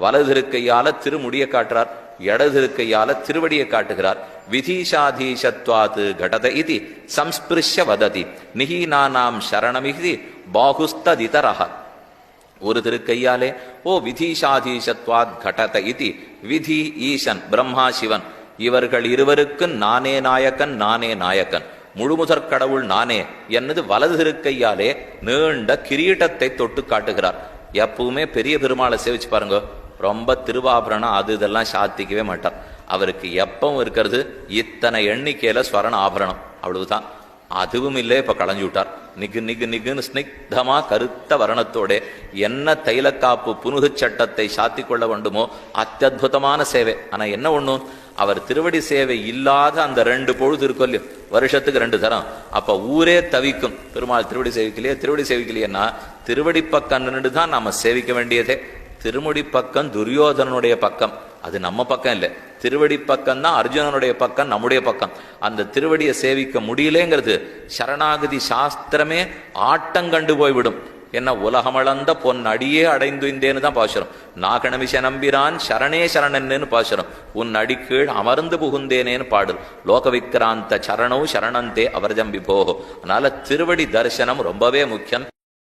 வலது திருக்கையால திருமுடியை காட்டுறார், இடது திருக்கையால திருவடியை காட்டுகிறார். விதீஷாதீஷத்வாத் கடத இதி சம்ஸ்பிருஷ்ய வததி நிஹீனானாம் சரணமிதி பாகுஸ்ததிதரஹ. ஒரு திருக்கையாலே ஓ விதீஷாதீஷத்வாத் கடத இதி, விதி ஈசன் பிரம்மா சிவன் இவர்கள் இருவருக்கும் நானே நாயக்கன் நானே நாயக்கன், முழுமுதற் கடவுள் நானே என்னது வலது திருக்கையாலே நீண்ட கிரீட்டத்தை தொட்டு காட்டுகிறார். எப்பவுமே பெரிய பெருமாளை சேவிச்சு பாருங்க, ரொம்ப திருவாபரணம் அது இதெல்லாம் சாத்திக்கவே மாட்டார். அவருக்கு எப்பவும் இருக்கிறது இத்தனை எண்ணிக்கையில ஸ்வரண ஆபரணம், அவ்வளவுதான். அதுவும் இல்லை, இப்ப களைஞ்சு விட்டார். நிகு நிகு நிகுன்னு ஸ்னிக்தமா கருத்த வர்ணத்தோட என்ன தைலக்காப்பு புனுகு சட்டத்தை சாத்தி கொள்ள வேண்டுமோ அத்தியுதமான சேவை. ஆனா என்ன ஒண்ணும், அவர் திருவடி சேவை இல்லாத அந்த 2 பொழுது இருக்கும் இல்லையோ, வருஷத்துக்கு 2 தரம், அப்ப ஊரே தவிக்கும். பெருமாள் திருவடி சேவிக்கலையே, திருவடி சேவிக்கலையேன்னா திருவடி பக்கம் நின்று தான் நாம சேவிக்க வேண்டியதே. திருமுடி பக்கம் துரியோதனனுடைய பக்கம், அது நம்ம பக்கம் இல்லை. திருவடி பக்கம் தான் அர்ஜுனனுடைய பக்கம், நம்முடைய பக்கம். அந்த திருவடியை சேவிக்க முடியலேங்கிறது சரணாகதி சாஸ்திரமே ஆட்டங்கண்டு போய்விடும். என்ன உலகமளந்த பொன் அடியே அடைந்துந்தேன்னு தான் பாசுரம். நாகணமிஷ நம்பிரான் சரணே சரணன்னு பாசுரம். உன் அடிக்கீழ் அமர்ந்து புகுந்தேனேன்னு பாடல். லோகவிக்ராந்த சரணோ சரணந்தே அவர்ஜம் விபோகோ. அதனால திருவடி தரிசனம் ரொம்பவே முக்கியம்.